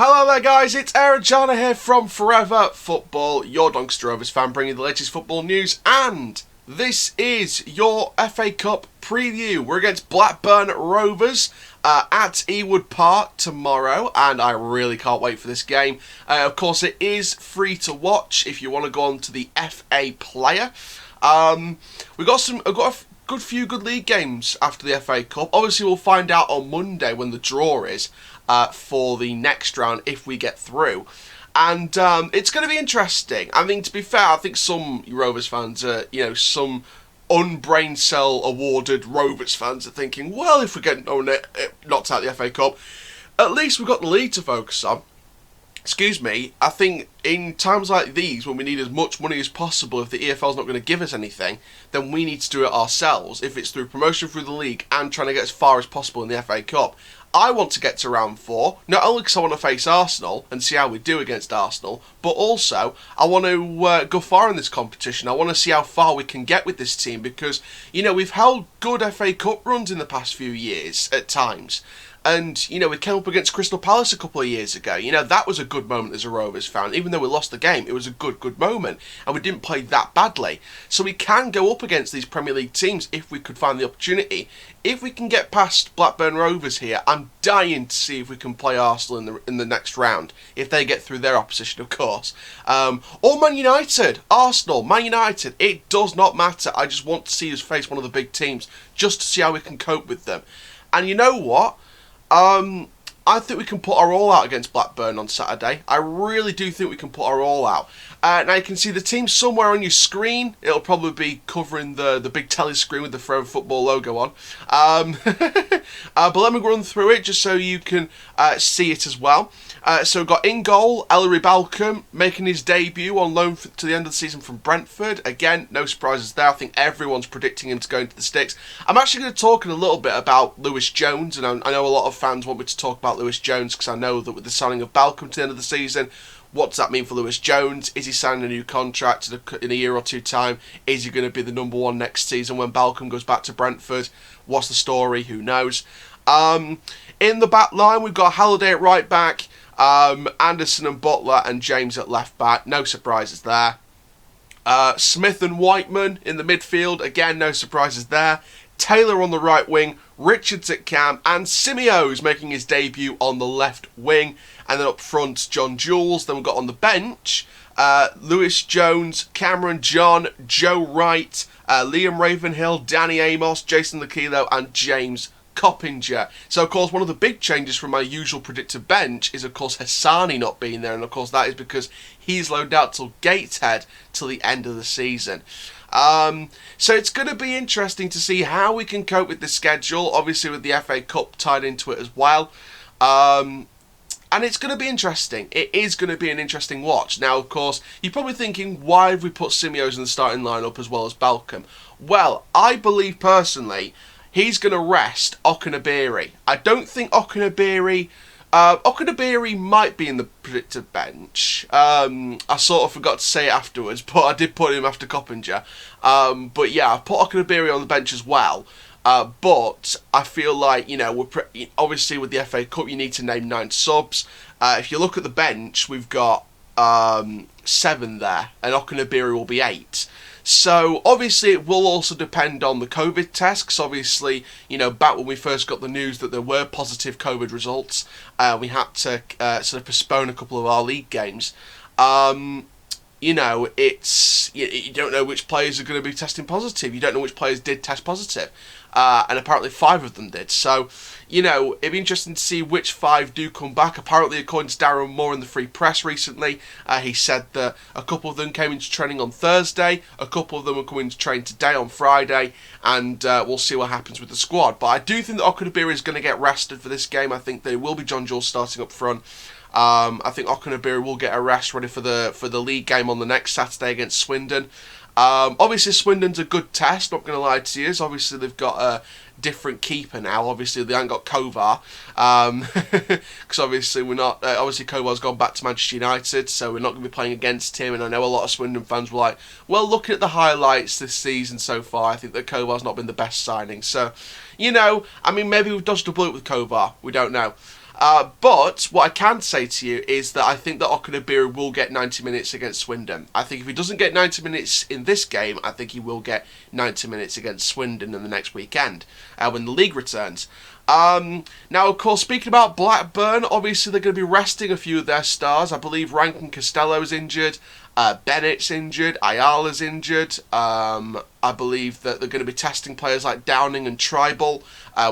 Hello there guys, it's Aaron Jana here from Forever Football, your Doncaster Rovers fan, bringing the latest football news, and this is your FA Cup preview. We're against Blackburn Rovers at Ewood Park tomorrow, and I really can't wait for this game. Of course, it is free to watch if you want to go on to the FA Player. I've got a good few good league games after the FA Cup. Obviously, we'll find out on Monday when the draw is for the next round if we get through. And it's going to be interesting. I mean, to be fair, I think some Rovers fans, some unbrain cell awarded Rovers fans are thinking, well, if we get knocked out of the FA Cup, at least we've got the league to focus on. Excuse me, I think in times like these, when we need as much money as possible, if the EFL's not going to give us anything, then we need to do it ourselves, if it's through promotion through the league and trying to get as far as possible in the FA Cup. I want to get to round 4, not only because I want to face Arsenal and see how we do against Arsenal, but also I want to go far in this competition. I want to see how far we can get with this team because, we've held good FA Cup runs in the past few years at times. And, we came up against Crystal Palace a couple of years ago. That was a good moment as a Rovers fan. Even though we lost the game, it was a good moment. And we didn't play that badly. So we can go up against these Premier League teams if we could find the opportunity. If we can get past Blackburn Rovers here, I'm dying to see if we can play Arsenal in the next round. If they get through their opposition, of course. Or Man United, Arsenal, Man United. It does not matter. I just want to see us face one of the big teams just to see how we can cope with them. And you know what? I think we can put our all out against Blackburn on Saturday. I really do think we can put our all out. Now you can see the team somewhere on your screen. It'll probably be covering the big telly screen with the Forever Football logo on. But let me run through it just so you can see it as well. So we've got in goal, Ellery Balcom making his debut on loan to the end of the season from Brentford. Again, no surprises there. I think everyone's predicting him to go into the sticks. I'm actually going to talk in a little bit about Lewis Jones, and I know a lot of fans want me to talk about Lewis Jones because I know that with the signing of Balcom to the end of the season, what does that mean for Lewis Jones? Is he signing a new contract in a year or two time? Is he going to be the number one next season when Balcom goes back to Brentford? What's the story? Who knows? In the back line, we've got Halliday at right back, Anderson and Butler and James at left back. No surprises there. Smith and Whiteman in the midfield. Again, no surprises there. Taylor on the right wing, Richards at cam, and Simeo's making his debut on the left wing. And then up front, John Jules. Then we've got on the bench, Lewis Jones, Cameron John, Joe Wright, Liam Ravenhill, Danny Amos, Jason Lakilo, and James Coppinger. So, of course, one of the big changes from my usual predicted bench is, of course, Hassani not being there. And, of course, that is because he's loaned out till Gateshead till the end of the season. So it's going to be interesting to see how we can cope with the schedule, obviously with the FA Cup tied into it as well. And it's going to be interesting. It is going to be an interesting watch. Now, of course, you're probably thinking, why have we put Simeo's in the starting lineup as well as Balcom? Well, I believe personally he's going to rest Okunabiri. I don't think Okunabiri might be in the predicted bench. I sort of forgot to say it afterwards, but I did put him after Coppinger. But yeah, I put Okunabiri on the bench as well. But I feel like, obviously with the FA Cup you need to name 9 subs. If you look at the bench, we've got 7 there, and Okunabiri will be 8. So, obviously, it will also depend on the COVID test, because obviously, back when we first got the news that there were positive COVID results, we had to sort of postpone a couple of our league games. You don't know which players are going to be testing positive. You don't know which players did test positive. And apparently 5 of them did. So, it'd be interesting to see which 5 do come back. Apparently, according to Darren Moore in the Free Press recently, he said that a couple of them came into training on Thursday, a couple of them are coming to train today on Friday, and we'll see what happens with the squad. But I do think that Okunabiri is going to get rested for this game. I think there will be John Jules starting up front. I think Okunabiri will get a rest ready for the league game on the next Saturday against Swindon. Obviously, Swindon's a good test, not going to lie to you. Obviously, they've got a different keeper now. Obviously, they haven't got Kovar. Because obviously, we're not. Obviously, Kovar's gone back to Manchester United, so we're not going to be playing against him. And I know a lot of Swindon fans were like, well, looking at the highlights this season so far, I think that Kovar's not been the best signing. So, maybe we've dodged a bullet with Kovar. We don't know. But what I can say to you is that I think that Okunabiri will get 90 minutes against Swindon. I think if he doesn't get 90 minutes in this game, I think he will get 90 minutes against Swindon in the next weekend when the league returns. Now, of course, speaking about Blackburn, obviously they're going to be resting a few of their stars. I believe Rankin Costello's injured. Bennett's injured, Ayala's injured. I believe that they're going to be testing players like Downing and Tribal,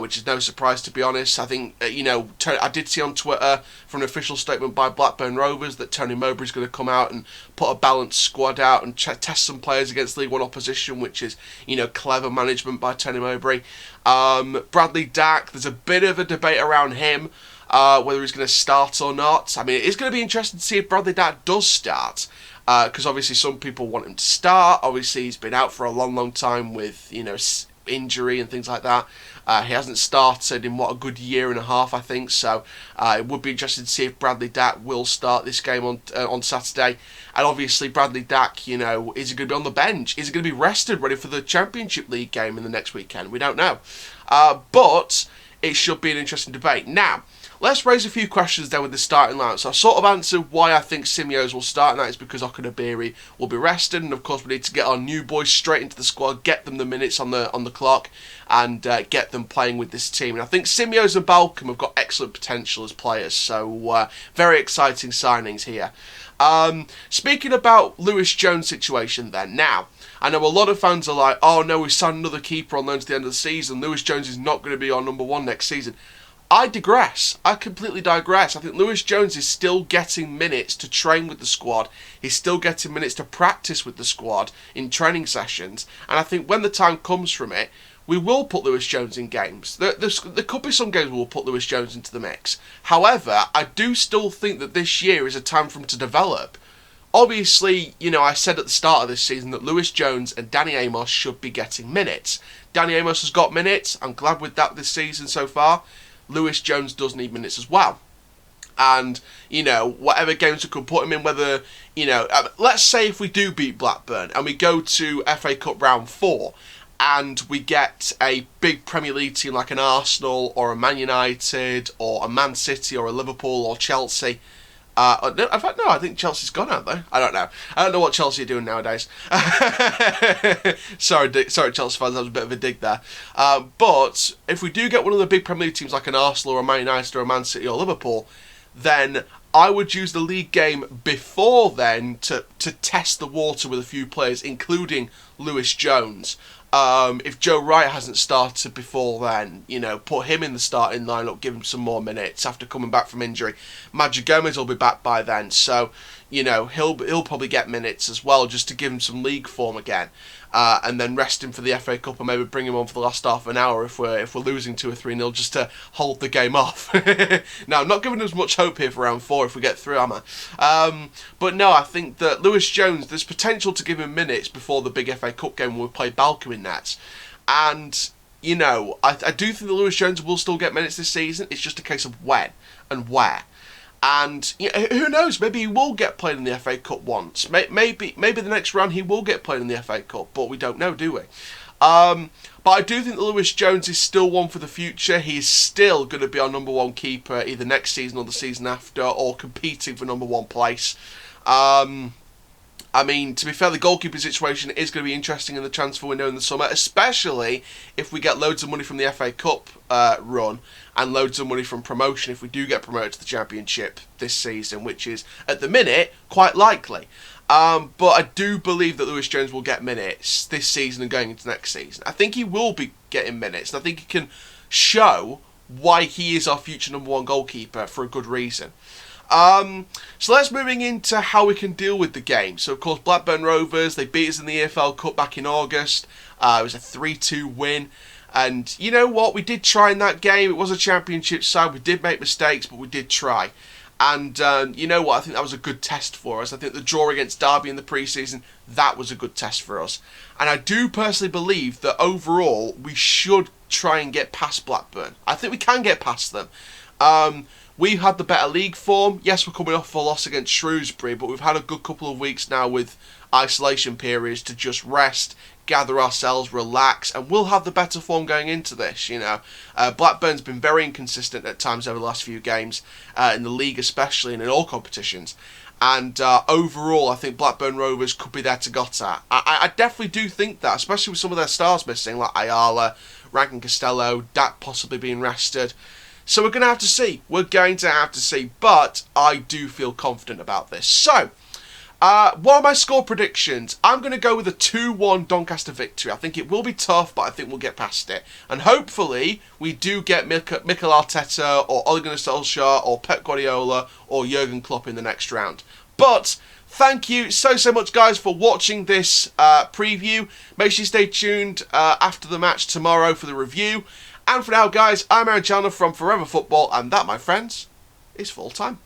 which is no surprise, to be honest. I think, I did see on Twitter from an official statement by Blackburn Rovers that Tony Mowbray's going to come out and put a balanced squad out and test some players against League One opposition, which is, clever management by Tony Mowbray. Bradley Dack, there's a bit of a debate around him, whether he's going to start or not. I mean, it's going to be interesting to see if Bradley Dack does start. Because obviously some people want him to start. Obviously he's been out for a long time with, injury and things like that. He hasn't started in, a good year and a half, I think. So it would be interesting to see if Bradley Dack will start this game on Saturday. And obviously Bradley Dack, is he going to be on the bench? Is he going to be rested, ready for the Championship League game in the next weekend? We don't know. But it should be an interesting debate. Now, let's raise a few questions then with the starting lineup. So I sort of answered why I think Simios will start, and that is because Okunabiri will be rested, and of course we need to get our new boys straight into the squad, get them the minutes on the clock, and get them playing with this team. And I think Simios and Balcom have got excellent potential as players, so very exciting signings here. Speaking about Lewis Jones' situation then, now, I know a lot of fans are like, oh no, we signed another keeper on loan to the end of the season, Lewis Jones is not going to be our number one next season. I digress. I completely digress. I think Lewis Jones is still getting minutes to train with the squad. He's still getting minutes to practice with the squad in training sessions. And I think when the time comes from it, we will put Lewis Jones in games. There could be some games where we'll put Lewis Jones into the mix. However, I do still think that this year is a time for him to develop. Obviously, I said at the start of this season that Lewis Jones and Danny Amos should be getting minutes. Danny Amos has got minutes. I'm glad with that this season so far. Lewis Jones does need minutes as well. And, whatever games we could put him in, whether, let's say if we do beat Blackburn and we go to FA Cup round 4 and we get a big Premier League team like an Arsenal or a Man United or a Man City or a Liverpool or Chelsea. In fact, no, I think Chelsea's gone, aren't they? I don't know. I don't know what Chelsea are doing nowadays. Sorry, Chelsea fans, that was a bit of a dig there. But if we do get one of the big Premier League teams like an Arsenal or a Man United or a Man City or Liverpool, then I would use the league game before then to test the water with a few players, including Lewis Jones. If Joe Wright hasn't started before then, put him in the starting lineup, give him some more minutes after coming back from injury. Madge Gomez will be back by then, so he'll probably get minutes as well, just to give him some league form again, and then rest him for the FA Cup and maybe bring him on for the last half an hour if we're losing 2 or 3-0, just to hold the game off. Now, I'm not giving us much hope here for round 4 if we get through, am I? But no, I think that Lewis Jones, there's potential to give him minutes before the big FA Cup game when we play Balcom in nets, and I do think that Lewis Jones will still get minutes this season. It's just a case of when and where. And who knows? Maybe he will get played in the FA Cup once. Maybe the next round he will get played in the FA Cup, but we don't know, do we? But I do think that Lewis Jones is still one for the future. He is still going to be our number one keeper either next season or the season after, or competing for number one place. I mean, to be fair, the goalkeeping situation is going to be interesting in the transfer window in the summer, especially if we get loads of money from the FA Cup run and loads of money from promotion if we do get promoted to the Championship this season, which is, at the minute, quite likely. But I do believe that Lewis Jones will get minutes this season and going into next season. I think he will be getting minutes, and I think he can show why he is our future number one goalkeeper for a good reason. So let's moving into how we can deal with the game. So of course Blackburn Rovers, they beat us in the EFL Cup back in August. It was a 3-2 win, and you know what, we did try in that game. It was a Championship side, we did make mistakes, but we did try. And you know what, I think that was a good test for us. I think the draw against Derby in the pre-season, that was a good test for us. And I do personally believe that overall we should try and get past Blackburn. I think we can get past them. We've had the better league form. Yes, we're coming off a loss against Shrewsbury, but we've had a good couple of weeks now with isolation periods to just rest, gather ourselves, relax, and we'll have the better form going into this, you know. Blackburn's been very inconsistent at times over the last few games, in the league especially, and in all competitions. And overall, I think Blackburn Rovers could be there to got at. I definitely do think that, especially with some of their stars missing, like Ayala, Rankin Costello, Dak possibly being rested. So we're going to have to see. We're going to have to see. But I do feel confident about this. So, what are my score predictions? I'm going to go with a 2-1 Doncaster victory. I think it will be tough, but I think we'll get past it. And hopefully, we do get Mikel Arteta, or Ole Gunnar Solskjaer, or Pep Guardiola, or Jurgen Klopp in the next round. But thank you so much, guys, for watching this preview. Make sure you stay tuned after the match tomorrow for the review. And for now, guys, I'm Aaron Chandler from Forever Football, and that, my friends, is full time.